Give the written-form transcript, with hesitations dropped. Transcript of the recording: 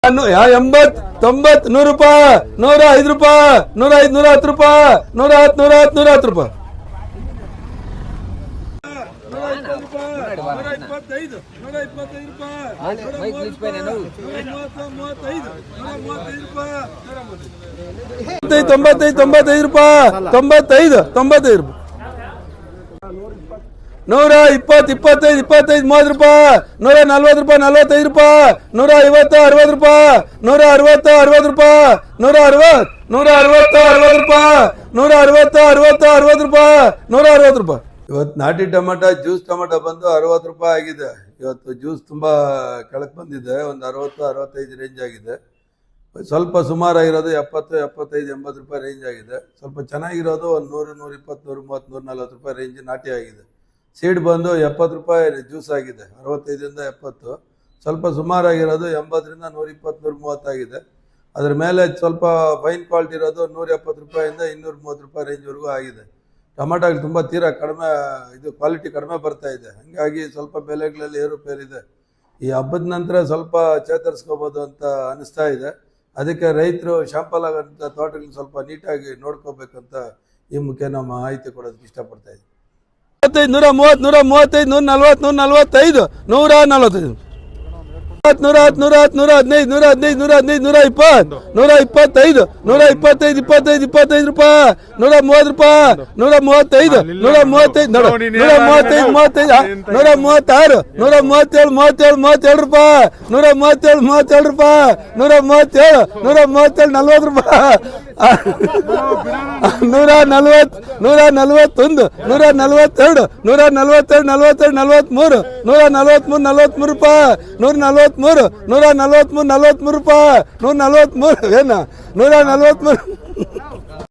80 90 100 ರೂಪಾಯಿ 105 ರೂಪಾಯಿ 105 110 ರೂಪಾಯಿ 110 110 ರೂಪಾಯಿ 95 ರೂಪಾಯಿ 95 ರೂಪಾಯಿ 120 25 30 ರೂಪಾಯಿ 140 ರೂಪಾಯಿ 45 ರೂಪಾಯಿ 150 60 ರೂಪಾಯಿ 160 60 ರೂಪಾಯಿ 160 ರೂಪಾಯಿ 160 ರೂಪಾಯಿ 160 ರೂಪಾಯಿ. ಇವತ್ತು ನಾಟಿ ಟೊಮೆಟೊ ಜ್ಯೂಸ್ ಟೊಮೆಟೊ ಬಂದು 60 ರೂಪಾಯಿ ಆಗಿದೆ. ಇವತ್ತು ಜ್ಯೂಸ್ ತುಂಬಾ ಕೆಳಕ್ಕೆ ಬಂದಿದೆ, ಒಂದು 60 65 ರೇಂಜ್ ಆಗಿದೆ. ಸ್ವಲ್ಪ ಸುಮಾರಾಗಿರೋದು 70 75 80 ರೂಪಾಯಿ ರೇಂಜ್ ಆಗಿದೆ. ಸ್ವಲ್ಪ ಚೆನ್ನಾಗಿರೋದು ಒಂದು 100 120 130 140 ರೂಪಾಯಿ ರೇಂಜ್ ನಾಟಿ ಆಗಿದೆ. ಸೀಡ್ ಬಂದು 70 ರೂಪಾಯಿ ಜ್ಯೂಸ್ ಆಗಿದೆ, 65ರಿಂದ 70. ಸ್ವಲ್ಪ ಸುಮಾರಾಗಿರೋದು 80ರಿಂದ 120 130 ಆಗಿದೆ. ಅದ್ರ ಮೇಲೆ ಸ್ವಲ್ಪ ಫೈನ್ ಕ್ವಾಲಿಟಿ ಇರೋದು 170 ರೂಪಾಯಿಂದ 230 ರೂಪಾಯಿ ರೇಂಜ್ವರೆಗೂ ಆಗಿದೆ. ಟೊಮೆಟೊಗೆ ತುಂಬ ತೀರಾ ಕಡಿಮೆ, ಇದು ಕ್ವಾಲಿಟಿ ಕಡಿಮೆ ಬರ್ತಾ ಇದೆ. ಹಾಗಾಗಿ ಸ್ವಲ್ಪ ಬೆಲೆಗಳಲ್ಲಿ ಏರುಪೇರಿದೆ. ಈ ಹಬ್ಬದ ನಂತರ ಸ್ವಲ್ಪ ಚೇತರಿಸ್ಕೋಬೋದು ಅಂತ ಅನಿಸ್ತಾ ಇದೆ. ಅದಕ್ಕೆ ರೈತರು ಶಾಂಪಲ್ ಆಗೋಂಥ ತೋಟಗಳನ್ನ ಸ್ವಲ್ಪ ನೀಟಾಗಿ ನೋಡ್ಕೋಬೇಕಂತ ಈ ಮುಖ್ಯ ನಾವು ಮಾಹಿತಿ ಕೊಡೋದಕ್ಕೆ ಇಷ್ಟಪಡ್ತಾ ಇದ್ದೀವಿ. 130 135 140 145 110 110 115 120 125 125 ರೂಪಾಯಿ 130 ರೂಪಾಯಿ 135 136 137 ರೂಪಾಯಿ 137 ರೂಪಾಯಿ 137 40 ರೂಪಾಯಿ 140 141 142 143 143 ರೂಪಾಯಿ 143 ರೂಪಾಯಿ 143 ಏನ 143